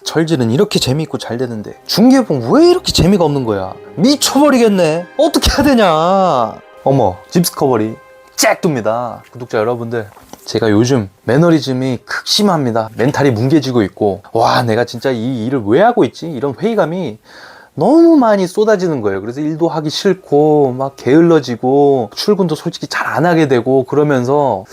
철질은 이렇게 재미있고 잘 되는데 중개봉 왜 이렇게 재미가 없는 거야? 미쳐버리겠네. 어떻게 해야 되냐. 어머, 집스커버리 쫙 둡니다. 구독자 여러분들, 제가 요즘 매너리즘이 극심합니다. 멘탈이 뭉개지고 있고, 와, 내가 진짜 이 일을 왜 하고 있지? 이런 회의감이 너무 많이 쏟아지는 거예요. 그래서 일도 하기 싫고 막 게을러지고 출근도 솔직히 잘 안 하게 되고, 그러면서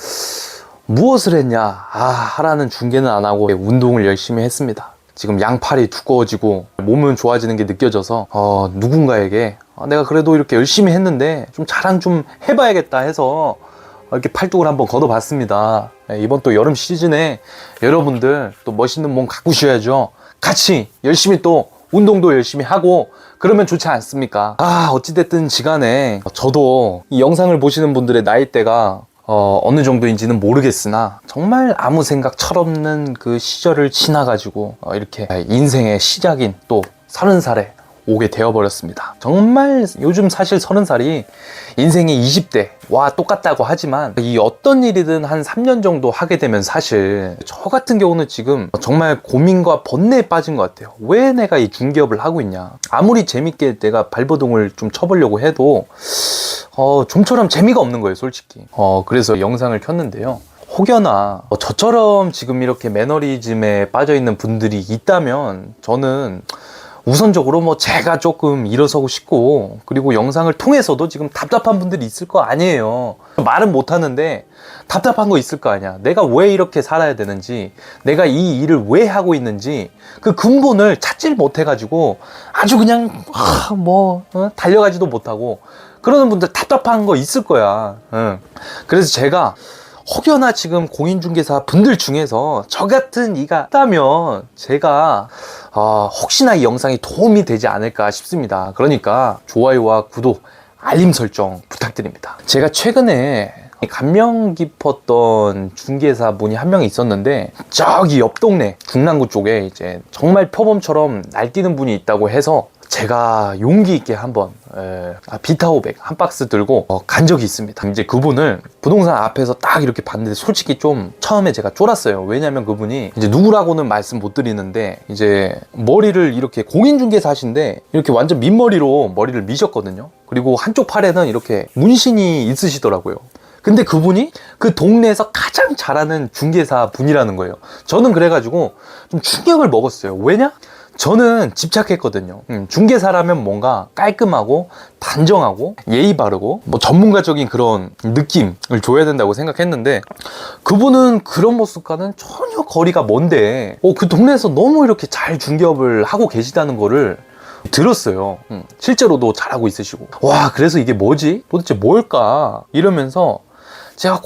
무엇을 했냐? 하라는 중개는 안 하고 운동을 열심히 했습니다. 지금 양팔이 두꺼워지고 몸은 좋아지는 게 느껴져서 누군가에게 내가 그래도 이렇게 열심히 했는데 좀 자랑 좀 해봐야겠다 해서 이렇게 팔뚝을 한번 걷어봤습니다. 이번 또 여름 시즌에 여러분들 또 멋있는 몸 가꾸셔야죠. 같이 열심히 또 운동도 열심히 하고 그러면 좋지 않습니까? 어찌됐든 시간에 저도 이 영상을 보시는 분들의 나이대가 어느 정도인지는 모르겠으나 정말 아무 생각 철없는 그 시절을 지나가지고 이렇게 인생의 시작인 또 30살에 오게 되어버렸습니다. 정말 요즘 사실 30살이 인생의 20대와 똑같다고 하지만 이 어떤 일이든 한 3년 정도 하게 되면 사실 저 같은 경우는 지금 정말 고민과 번뇌에 빠진 것 같아요. 왜 내가 이 중개업을 하고 있냐. 아무리 재밌게 내가 발버둥을 좀 쳐보려고 해도 좀처럼 재미가 없는 거예요, 솔직히. 그래서 영상을 켰는데요. 혹여나 저처럼 지금 이렇게 매너리즘에 빠져있는 분들이 있다면 저는 우선적으로 제가 조금 일어서고 싶고, 그리고 영상을 통해서도 지금 답답한 분들이 있을 거 아니에요. 말은 못하는데 답답한 거 있을 거 아니야. 내가 왜 이렇게 살아야 되는지, 내가 이 일을 왜 하고 있는지 그 근본을 찾질 못해가지고 아주 그냥 달려가지도 못하고 그러는 분들 답답한 거 있을 거야. 그래서 제가 혹여나 지금 공인중개사 분들 중에서 저 같은 이가 있다면 제가 혹시나 이 영상이 도움이 되지 않을까 싶습니다. 그러니까 좋아요와 구독, 알림 설정 부탁드립니다. 제가 최근에 감명 깊었던 중개사 분이 한 명 있었는데, 저기 옆 동네 중랑구 쪽에 이제 정말 표범처럼 날뛰는 분이 있다고 해서 제가 용기 있게 한번 비타500 한 박스 들고 간 적이 있습니다. 이제 그분을 부동산 앞에서 딱 이렇게 봤는데 솔직히 좀 처음에 제가 쫄았어요. 왜냐면 그분이 이제 누구라고는 말씀 못 드리는데 이제 머리를 이렇게 공인중개사 하신데 이렇게 완전 민머리로 머리를 미셨거든요. 그리고 한쪽 팔에는 이렇게 문신이 있으시더라고요. 근데 그분이 그 동네에서 가장 잘하는 중개사 분이라는 거예요. 저는 그래가지고 좀 충격을 먹었어요. 왜냐? 저는 집착했거든요. 중개사라면 뭔가 깔끔하고 단정하고 예의 바르고 전문가적인 그런 느낌을 줘야 된다고 생각했는데, 그분은 그런 모습과는 전혀 거리가 먼데 그 동네에서 너무 이렇게 잘 중개업을 하고 계시다는 거를 들었어요. 실제로도 잘하고 있으시고, 와, 그래서 이게 뭐지? 도대체 뭘까? 이러면서 제가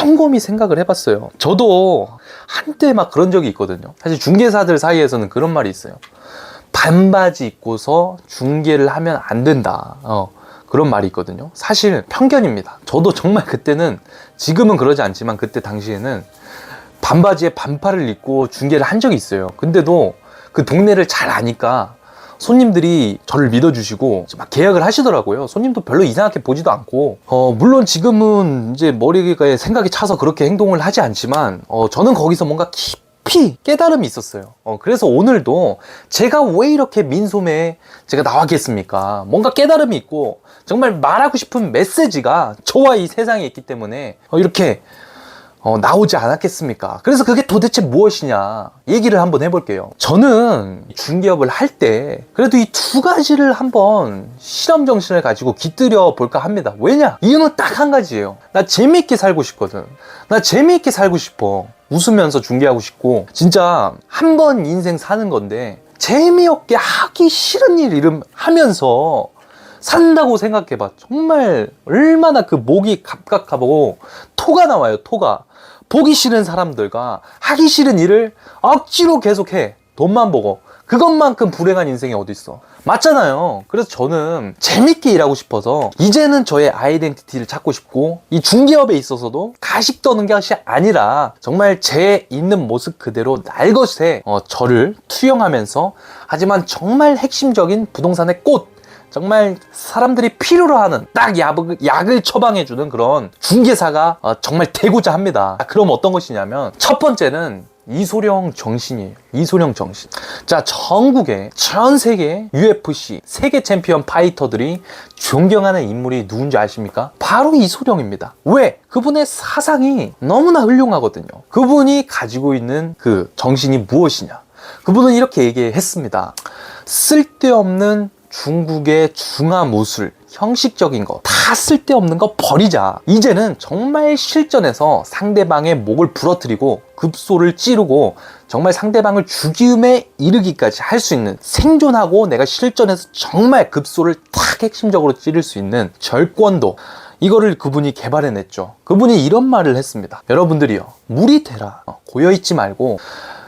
곰곰이 생각을 해봤어요. 저도 한때 막 그런 적이 있거든요. 사실 중개사들 사이에서는 그런 말이 있어요. 반바지 입고서 중개를 하면 안 된다. 그런 말이 있거든요. 사실 편견입니다. 저도 정말 그때는, 지금은 그러지 않지만 그때 당시에는 반바지에 반팔을 입고 중개를 한 적이 있어요. 근데도 그 동네를 잘 아니까 손님들이 저를 믿어주시고 막 계약을 하시더라고요. 손님도 별로 이상하게 보지도 않고, 물론 지금은 이제 머리에 생각이 차서 그렇게 행동을 하지 않지만, 저는 거기서 뭔가 깊이 깨달음이 있었어요. 그래서 오늘도 제가 왜 이렇게 민소매에 제가 나왔겠습니까? 뭔가 깨달음이 있고 정말 말하고 싶은 메시지가 저와 이 세상에 있기 때문에 이렇게 나오지 않았겠습니까? 그래서 그게 도대체 무엇이냐 얘기를 한번 해볼게요. 저는 중개업을 할 때 그래도 이 두 가지를 한번 실험 정신을 가지고 깃들여 볼까 합니다. 왜냐? 이유는 딱 한 가지예요. 나 재미있게 살고 싶거든. 나 재미있게 살고 싶어. 웃으면서 중개하고 싶고, 진짜 한 번 인생 사는 건데 재미없게 하기 싫은 일 하면서 산다고 생각해봐. 정말 얼마나 그 목이 갑갑하고 토가 나와요. 토가. 보기 싫은 사람들과 하기 싫은 일을 억지로 계속해. 돈만 보고. 그것만큼 불행한 인생이 어디 있어. 맞잖아요. 그래서 저는 재밌게 일하고 싶어서 이제는 저의 아이덴티티를 찾고 싶고, 이 중개업에 있어서도 가식 떠는 것이 아니라 정말 제 있는 모습 그대로 날것에 저를 투영하면서, 하지만 정말 핵심적인 부동산의 꽃, 정말 사람들이 필요로 하는 딱 약을 처방해주는 그런 중개사가 정말 되고자 합니다. 그럼 어떤 것이냐면, 첫 번째는 이소룡 정신이에요. 이소룡 정신. 자, 전국에 전 세계 UFC 세계 챔피언 파이터들이 존경하는 인물이 누군지 아십니까? 바로 이소룡입니다. 왜? 그분의 사상이 너무나 훌륭하거든요. 그분이 가지고 있는 그 정신이 무엇이냐? 그분은 이렇게 얘기했습니다. 쓸데없는 중국의 중화무술, 형식적인 거, 다 쓸데없는 거 버리자. 이제는 정말 실전에서 상대방의 목을 부러뜨리고 급소를 찌르고 정말 상대방을 죽임에 이르기까지 할 수 있는, 생존하고 내가 실전에서 정말 급소를 탁 핵심적으로 찌를 수 있는 절권도, 이거를 그분이 개발해냈죠. 그분이 이런 말을 했습니다. 여러분들이요, 물이 되라. 고여있지 말고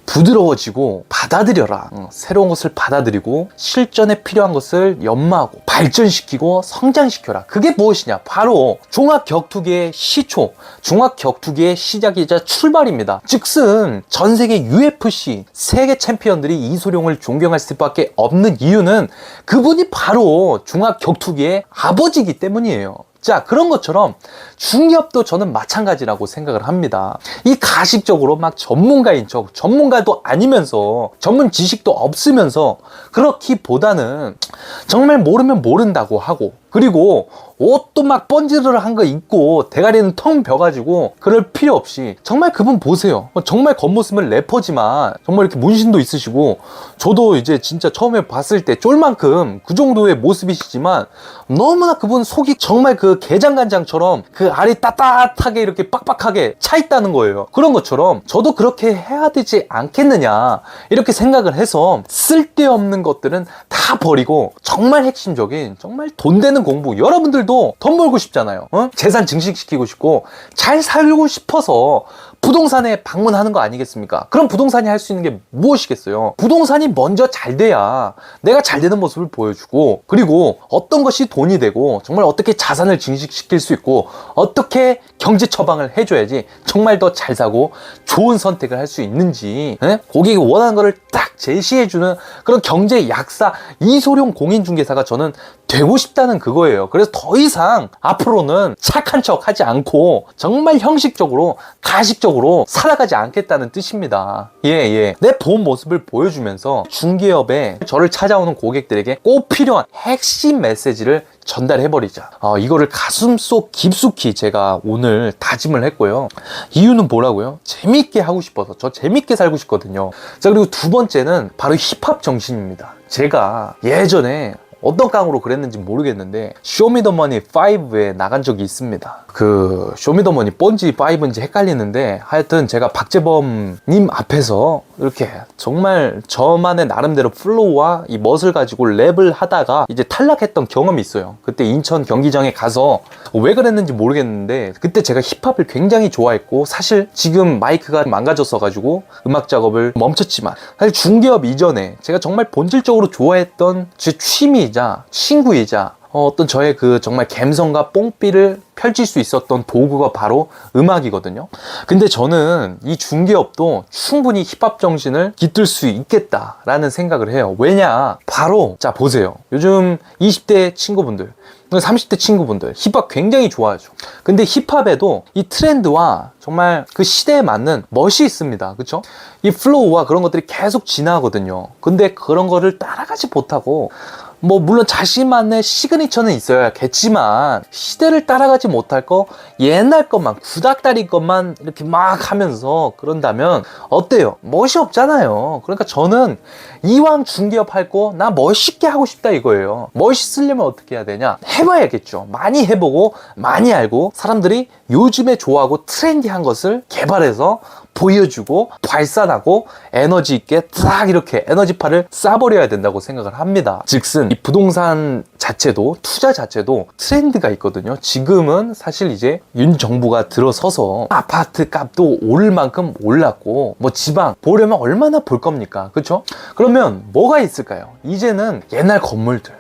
부드러워지고 받아들여라. 새로운 것을 받아들이고 실전에 필요한 것을 연마하고 발전시키고 성장시켜라. 그게 무엇이냐? 바로 종합격투기의 시초, 종합격투기의 시작이자 출발입니다. 즉슨 전 세계 UFC 세계 챔피언들이 이소룡을 존경할 수밖에 없는 이유는 그분이 바로 종합격투기의 아버지이기 때문이에요. 자, 그런 것처럼 중기업도 저는 마찬가지라고 생각을 합니다. 이 가식적으로 막 전문가인 척, 전문가도 아니면서 전문 지식도 없으면서 그렇기보다는 정말 모르면 모른다고 하고, 그리고 옷도 막 번지르르 한 거 입고 대가리는 텅 벼가지고 그럴 필요 없이 정말 그분 보세요. 정말 겉모습은 래퍼지만 정말 이렇게 문신도 있으시고, 저도 이제 진짜 처음에 봤을 때 쫄만큼 그 정도의 모습이시지만 너무나 그분 속이 정말 그 게장간장처럼 그 알이 따뜻하게 이렇게 빡빡하게 차 있다는 거예요. 그런 것처럼 저도 그렇게 해야 되지 않겠느냐 이렇게 생각을 해서 쓸데없는 것들은 다 버리고 정말 핵심적인, 정말 돈 되는 공부, 여러분들도 돈 벌고 싶잖아요. 재산 증식시키고 싶고 잘 살고 싶어서 부동산에 방문하는 거 아니겠습니까? 그럼 부동산이 할 수 있는 게 무엇이겠어요? 부동산이 먼저 잘 돼야 내가 잘 되는 모습을 보여주고, 그리고 어떤 것이 돈이 되고 정말 어떻게 자산을 증식시킬 수 있고 어떻게 경제 처방을 해줘야지 정말 더 잘 사고 좋은 선택을 할 수 있는지, 고객이 원하는 거를 딱 제시해주는 그런 경제 약사 이소룡 공인중개사가 저는 되고 싶다는 그거예요. 그래서 더 이상 앞으로는 착한 척 하지 않고 정말 형식적으로 가식적으로 살아가지 않겠다는 뜻입니다. 내 본 모습을 보여주면서 중개업에 저를 찾아오는 고객들에게 꼭 필요한 핵심 메시지를 전달해버리자. 이거를 가슴속 깊숙이 제가 오늘 다짐을 했고요. 이유는 뭐라고요? 재밌게 하고 싶어서. 저 재밌게 살고 싶거든요. 자, 그리고 두 번째는 바로 힙합 정신입니다. 제가 예전에 어떤 깡으로 그랬는지 모르겠는데 쇼미더머니 5에 나간 적이 있습니다. 그 쇼미더머니 뻔지 5인지 헷갈리는데 하여튼 제가 박재범님 앞에서 이렇게 정말 저만의 나름대로 플로우와 이 멋을 가지고 랩을 하다가 이제 탈락했던 경험이 있어요. 그때 인천 경기장에 가서 왜 그랬는지 모르겠는데 그때 제가 힙합을 굉장히 좋아했고, 사실 지금 마이크가 망가졌어 가지고 음악 작업을 멈췄지만 사실 중개업 이전에 제가 정말 본질적으로 좋아했던 제 취미이자 친구이자 어떤 저의 그 정말 감성과 뽕삐를 펼칠 수 있었던 도구가 바로 음악이거든요. 근데 저는 이 중개업도 충분히 힙합 정신을 깃들 수 있겠다라는 생각을 해요. 왜냐? 바로 자 보세요. 요즘 20대 친구분들, 30대 친구분들 힙합 굉장히 좋아하죠. 근데 힙합에도 이 트렌드와 정말 그 시대에 맞는 멋이 있습니다. 그쵸? 이 플로우와 그런 것들이 계속 진화하거든요. 근데 그런 거를 따라가지 못하고, 뭐 물론 자신만의 시그니처는 있어야겠지만 시대를 따라가지 못할 거, 옛날 것만, 구닥다리 것만 이렇게 막 하면서 그런다면 어때요? 멋이 없잖아요. 그러니까 저는 이왕 중개업 할 거 나 멋있게 하고 싶다 이거예요. 멋있으려면 어떻게 해야 되냐? 해봐야겠죠. 많이 해보고 많이 알고 사람들이 요즘에 좋아하고 트렌디한 것을 개발해서 보여주고 발산하고 에너지 있게 딱 이렇게 에너지파를 쏴버려야 된다고 생각을 합니다. 즉슨 이 부동산 자체도, 투자 자체도 트렌드가 있거든요. 지금은 사실 이제 윤 정부가 들어서서 아파트 값도 오를 만큼 올랐고, 뭐 지방 보려면 얼마나 볼 겁니까? 그렇죠? 그러면 뭐가 있을까요? 이제는 옛날 건물들,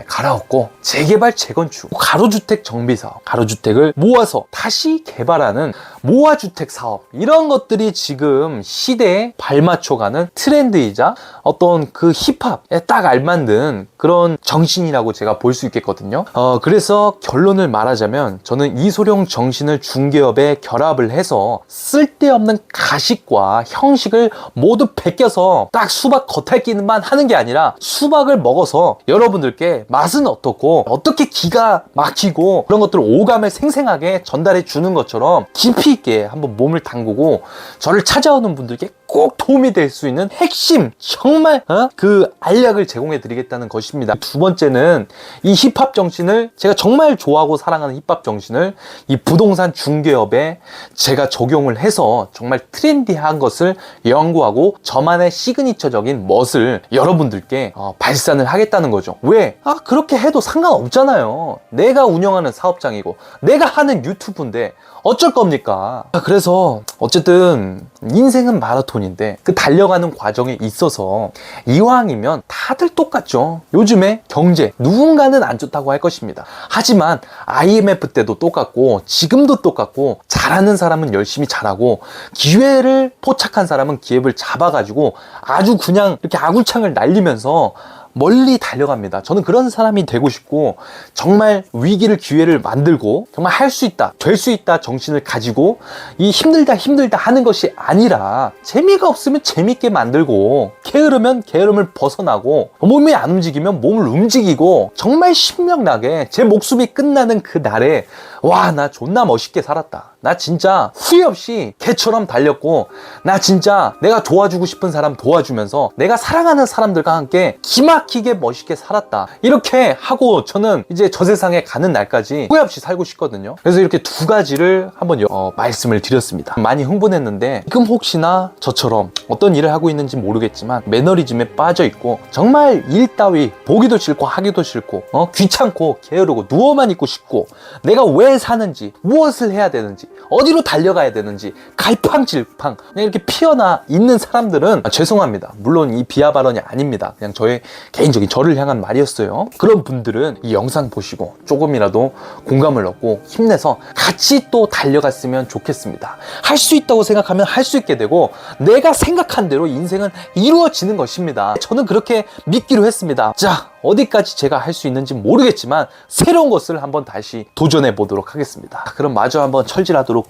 갈아엎고 재개발 재건축, 가로주택 정비사업, 가로주택을 모아서 다시 개발하는 모아주택 사업, 이런 것들이 지금 시대에 발맞춰가는 트렌드이자 어떤 그 힙합에 딱 알맞는 그런 정신이라고 제가 볼 수 있겠거든요. 그래서 결론을 말하자면 저는 이소룡 정신을 중개업에 결합을 해서 쓸데없는 가식과 형식을 모두 베껴서 딱 수박 겉핥기만 하는 게 아니라 수박을 먹어서 여러분들께 맛은 어떻고 어떻게 기가 막히고 그런 것들을 오감을 생생하게 전달해 주는 것처럼 깊이 있게 한번 몸을 담그고 저를 찾아오는 분들께 꼭 도움이 될 수 있는 핵심, 정말 그 알약을 제공해 드리겠다는 것입니다. 두 번째는 이 힙합 정신을, 제가 정말 좋아하고 사랑하는 힙합 정신을 이 부동산 중개업에 제가 적용을 해서 정말 트렌디한 것을 연구하고 저만의 시그니처적인 멋을 여러분들께 발산을 하겠다는 거죠. 왜? 그렇게 해도 상관없잖아요. 내가 운영하는 사업장이고 내가 하는 유튜브인데 어쩔 겁니까? 그래서 어쨌든 인생은 마라톤인데 그 달려가는 과정에 있어서 이왕이면 다들 똑같죠. 요즘에 경제 누군가는 안 좋다고 할 것입니다. 하지만 IMF 때도 똑같고 지금도 똑같고, 잘하는 사람은 열심히 잘하고 기회를 포착한 사람은 기회를 잡아가지고 아주 그냥 이렇게 아굴창을 날리면서 멀리 달려갑니다. 저는 그런 사람이 되고 싶고, 정말 위기를 기회를 만들고 정말 할 수 있다, 될 수 있다 정신을 가지고 이 힘들다 하는 것이 아니라 재미가 없으면 재밌게 만들고 게으르면 게으름을 벗어나고 몸이 안 움직이면 몸을 움직이고 정말 신명나게 제 목숨이 끝나는 그 날에 와, 나 존나 멋있게 살았다, 나 진짜 후회 없이 개처럼 달렸고, 나 진짜 내가 도와주고 싶은 사람 도와주면서 내가 사랑하는 사람들과 함께 기막히게 멋있게 살았다, 이렇게 하고 저는 이제 저 세상에 가는 날까지 후회 없이 살고 싶거든요. 그래서 이렇게 두 가지를 한번 말씀을 드렸습니다. 많이 흥분했는데 지금 혹시나 저처럼 어떤 일을 하고 있는지 모르겠지만 매너리즘에 빠져 있고 정말 일 따위 보기도 싫고 하기도 싫고 귀찮고 게으르고 누워만 있고 싶고 내가 왜 사는지, 무엇을 해야 되는지, 어디로 달려가야 되는지 갈팡질팡 그냥 이렇게 피어나 있는 사람들은 죄송합니다. 물론 이 비하 발언이 아닙니다. 그냥 저의 개인적인 저를 향한 말이었어요. 그런 분들은 이 영상 보시고 조금이라도 공감을 얻고 힘내서 같이 또 달려갔으면 좋겠습니다. 할 수 있다고 생각하면 할 수 있게 되고 내가 생각한 대로 인생은 이루어지는 것입니다. 저는 그렇게 믿기로 했습니다. 자, 어디까지 제가 할 수 있는지 모르겠지만 새로운 것을 한번 다시 도전해 보도록 하겠습니다. 그럼 마저 한번 철질하도록